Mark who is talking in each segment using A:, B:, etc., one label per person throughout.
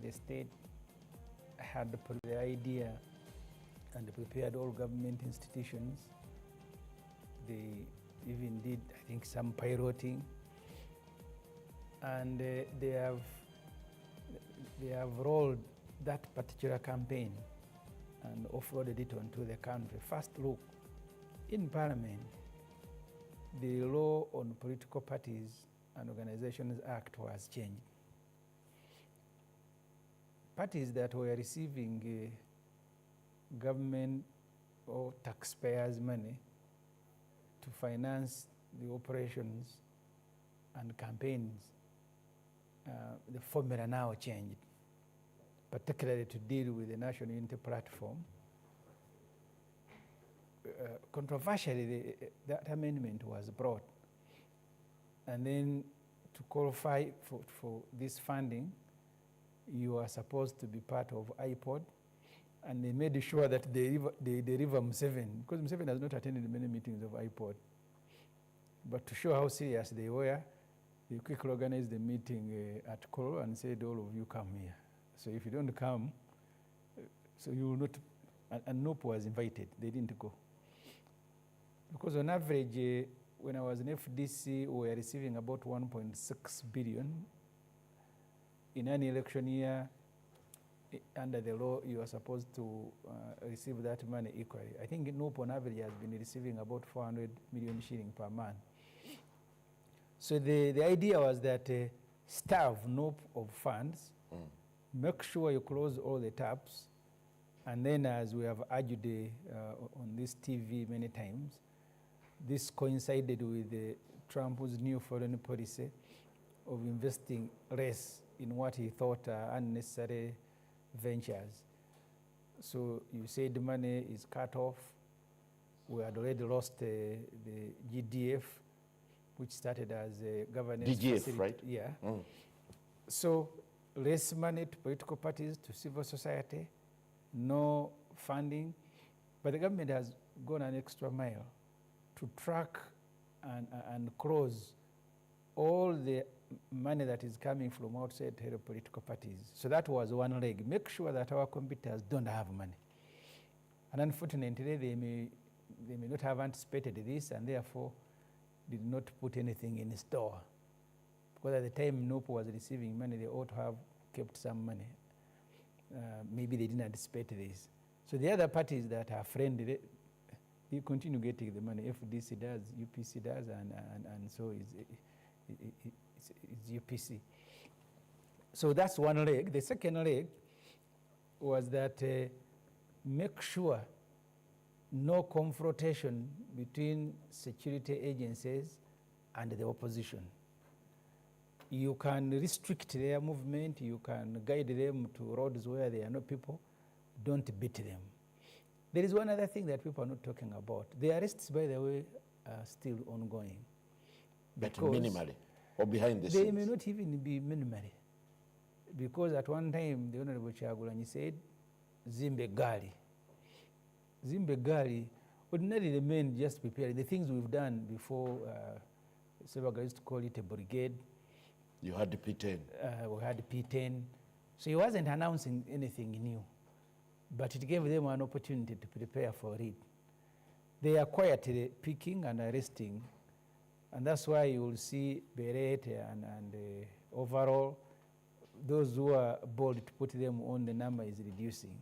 A: the state had the idea and prepared all government institutions. They even did, I think, some piloting, and they have rolled that particular campaign and offloaded it onto the country. First, look, in Parliament, the law on Political Parties and Organizations Act was changed. Parties that were receiving government or taxpayers' money to finance the operations and campaigns, the formula now changed, particularly to deal with the National Unity Platform. Controversially, that amendment was brought. And then to qualify for this funding, you are supposed to be part of iPod. And they made sure that they deliver Museveni, because Museveni has not attended many meetings of iPod. But to show how serious they were, they quickly organized the meeting at Koro and said, all of you come here. So if you don't come, so you will not, and NOP was invited, they didn't go. Because on average, when I was in FDC, we were receiving about 1.6 billion. In an election year, under the law, you are supposed to receive that money equally. I think NOP on average has been receiving about 400 million shillings per month. So the idea was that starve NOP of funds, make sure you close all the taps, and then, as we have argued on this TV many times, this coincided with Trump's new foreign policy of investing less in what he thought are unnecessary ventures. So you say the money is cut off. We had already lost the GDF, which started as a governance facility.
B: Right?
A: Yeah. So less money to political parties, to civil society, no funding. But the government has gone an extra mile to track and close all the money that is coming from outside political parties. So that was one leg. Make sure that our competitors don't have money. And unfortunately, they may not have anticipated this, and therefore did not put anything in store. Because at the time NOP was receiving money, they ought to have kept some money. Maybe they didn't anticipate this. So the other parties that are friendly, they continue getting the money. FDC does, UPC does, and so it's UPC. So that's one leg. The second leg was that make sure no confrontation between security agencies and the opposition. You can restrict their movement, you can guide them to roads where there are no people, don't beat them. There is one other thing that people are not talking about. The arrests, by the way, are still ongoing.
B: But minimally, or behind the scenes?
A: They may not even be minimally. Because at one time, the Honorable Kyagulanyi said, Zimbe Gali. Zimbe Gali, ordinarily the men just preparing. The things we've done before, several guys used to call it a brigade.
B: You had the P10.
A: We had P10. So he wasn't announcing anything new. But it gave them an opportunity to prepare for it. They are quietly picking and arresting. And that's why you will see Beret and overall, those who are bold to put them on, the number is reducing.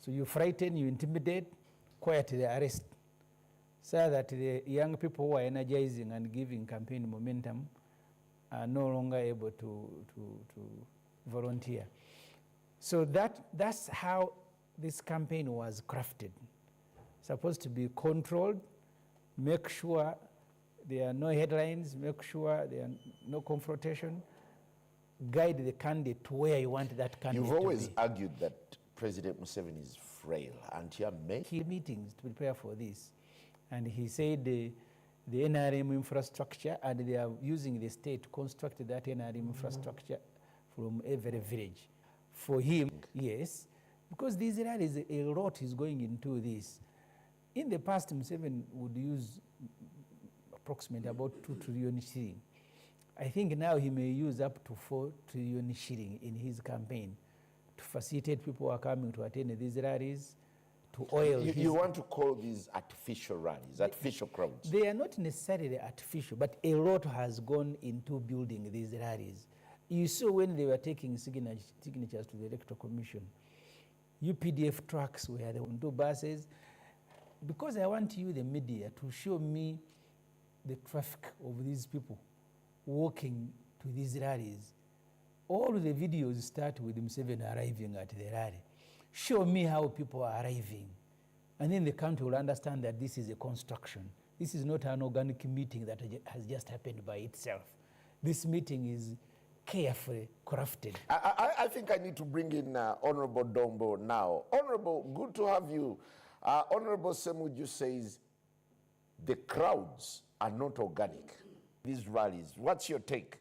A: So you frighten, you intimidate, quietly arrest, so that the young people who are energizing and giving campaign momentum are no longer able to volunteer. So that's how this campaign was crafted. Supposed to be controlled, make sure there are no headlines, make sure there are no confrontation, guide the candidate to where you want that candidate to be.
B: You've always argued that President Museveni is frail, and he made
A: meetings to prepare for this. And he said the NRM infrastructure, and they are using the state to construct that NRM infrastructure from every village. For him, yes, because the Israel is a lot is going into this. In the past, Museveni would use approximately about 2 trillion shilling. I think now he may use up to 4 trillion shilling in his campaign. to facilitate people who are coming to attend these rallies, to oil.
B: You want to call these artificial rallies, artificial crowds?
A: They are not necessarily artificial, but a lot has gone into building these rallies. You saw when they were taking signatures to the Electoral Commission, UPDF trucks were there on 2 buses. Because I want you, the media, to show me the traffic of these people walking to these rallies. All the videos start with Museveni arriving at the rally. Show me how people are arriving. And then the country will understand that this is a construction. This is not an organic meeting that has just happened by itself. This meeting is carefully crafted.
B: I think I need to bring in Honorable Dombo now. Honorable, good to have you. Honorable Semuju says the crowds are not organic. These rallies, what's your take?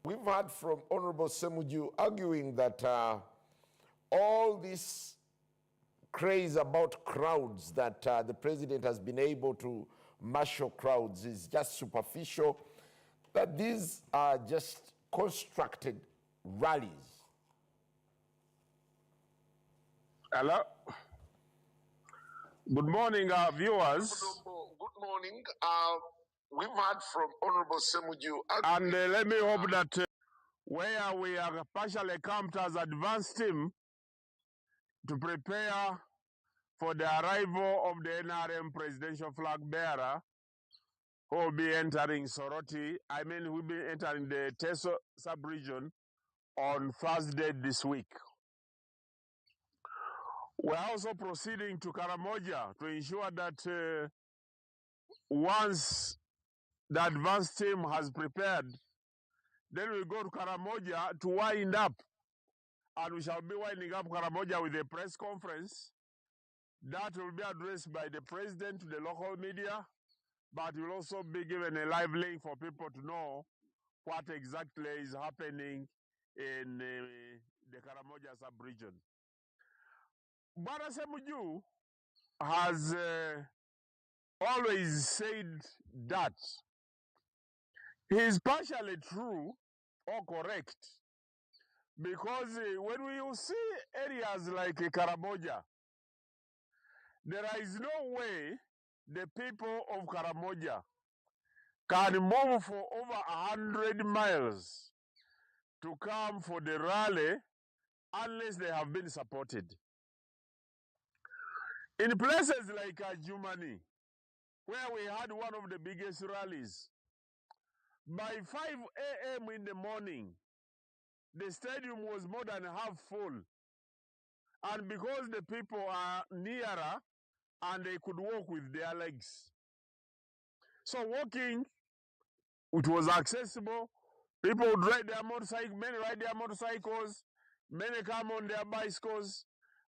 B: We've heard from Honorable Semuju arguing that all this craze about crowds, that the president has been able to marshal crowds, is just superficial, that these are just constructed rallies.
C: Hello. Good morning, viewers.
B: Good morning. We've heard from Honorable Semuju.
C: And let me hope that where we are partially camped as advance team to prepare for the arrival of the NRM presidential flag bearer, who will be entering Soroti, we'll be entering the Teso sub-region on Thursday this week. We're also proceeding to Karamoja to ensure that once the advance team has prepared, then we go to Karamoja to wind up. And we shall be winding up Karamoja with a press conference that will be addressed by the president to the local media, but will also be given a live link for people to know what exactly is happening in the Karamoja sub-region. Bwana Semuju has always said that he is partially true or correct, because when we see areas like Karamoja, there is no way the people of Karamoja can move for over 100 miles to come for the rally unless they have been supported. In places like Jumani, where we had one of the biggest rallies, by 5 a.m. in the morning, the stadium was more than half full. And because the people are nearer and they could walk with their legs. So walking, it was accessible. People would ride their motorcycles, many ride their motorcycles, many come on their bicycles.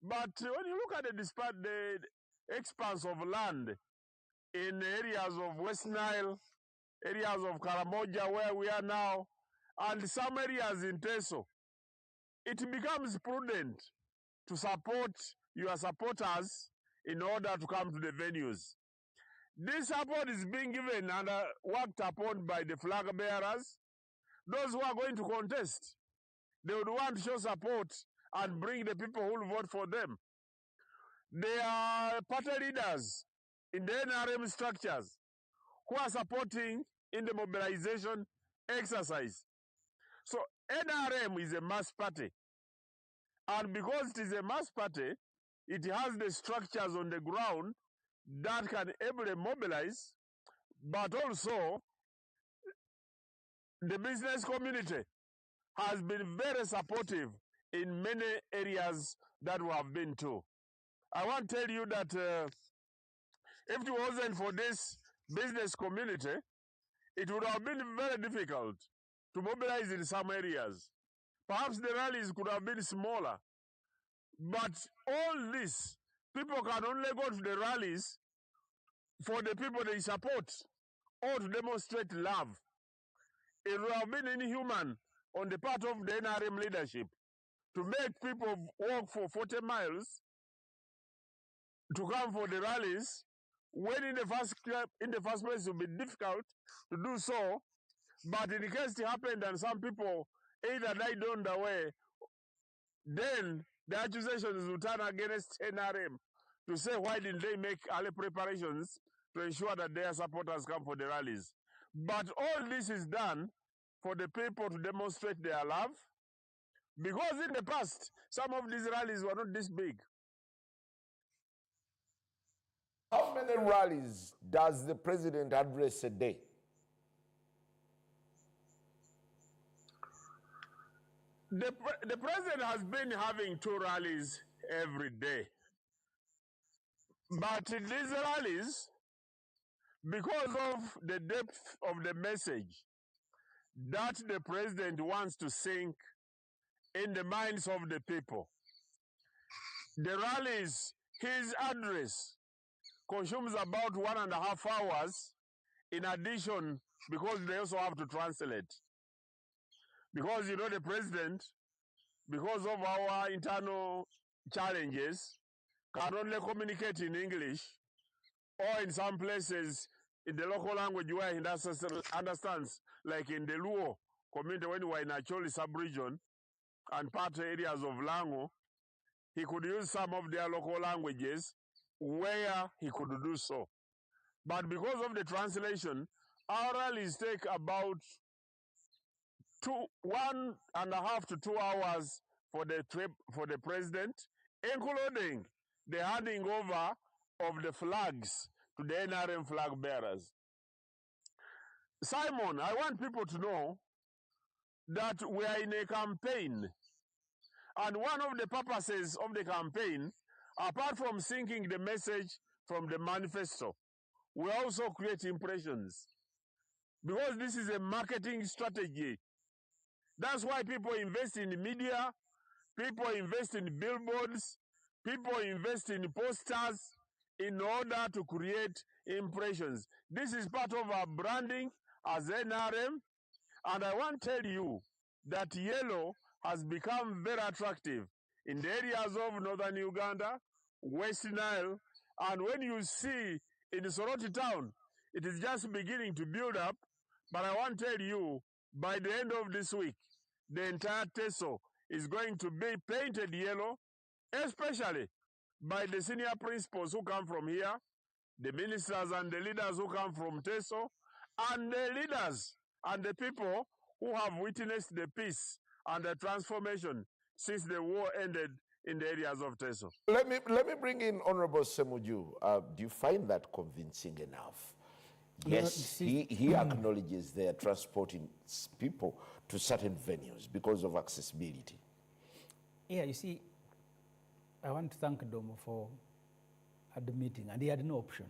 C: But when you look at the expanse of land in areas of West Nile, areas of Karamoja where we are now, and some areas in Teso, it becomes prudent to support your supporters in order to come to the venues. This support is being given and worked upon by the flag bearers. Those who are going to contest, they would want to show support and bring the people who will vote for them. They are party leaders in the NRM structures who are supporting in the mobilization exercise. So NRM is a mass party. And because it is a mass party, it has the structures on the ground that can ably mobilize, but also the business community has been very supportive in many areas that we have been to. I want to tell you that if it wasn't for this business community, it would have been very difficult to mobilize in some areas. Perhaps the rallies could have been smaller. But all this, people can only go to the rallies for the people they support or to demonstrate love. It would have been inhuman on the part of the NRM leadership to make people walk for 40 miles to come for the rallies when in the first place it will be difficult to do so, but in case it happened and some people either died on the way, then the accusations will turn against NRM to say why didn't they make early preparations to ensure that their supporters come for the rallies. But all this is done for the people to demonstrate their love, because in the past, some of these rallies were not this big.
B: How many rallies does the president address a day?
C: The president has been having 2 rallies every day. But these rallies, because of the depth of the message that the president wants to sink in the minds of the people, the rallies, his address consumes about 1.5 hours in addition, because they also have to translate. Because, you know, the president, because of our internal challenges, can only communicate in English, or in some places in the local language where he understands, like in the Luo community when we were in Acholi sub-region and part areas of Lango, he could use some of their local languages where he could do so. But because of the translation, our rallies take about 1.5 to 2 hours for the trip for the president, including the handing over of the flags to the NRM flag bearers. Simon, I want people to know that we are in a campaign, and one of the purposes of the campaign, apart from sinking the message from the manifesto, we also create impressions, because this is a marketing strategy. That's why people invest in media, people invest in billboards, people invest in posters in order to create impressions. This is part of our branding as NRM, and I want to tell you that yellow has become very attractive in the areas of northern Uganda, West Nile, and when you see in Soroti town, it is just beginning to build up. But I want to tell you, by the end of this week, the entire Teso is going to be painted yellow, especially by the senior principals who come from here, the ministers and the leaders who come from Teso, and the leaders and the people who have witnessed the peace and the transformation since the war ended in the areas of Teso.
B: Let me bring in Honorable Semuju. Do you find that convincing enough? Yes, he acknowledges they are transporting people to certain venues because of accessibility.
A: Yeah, you see, I want to thank Domo for admitting, and he had no option.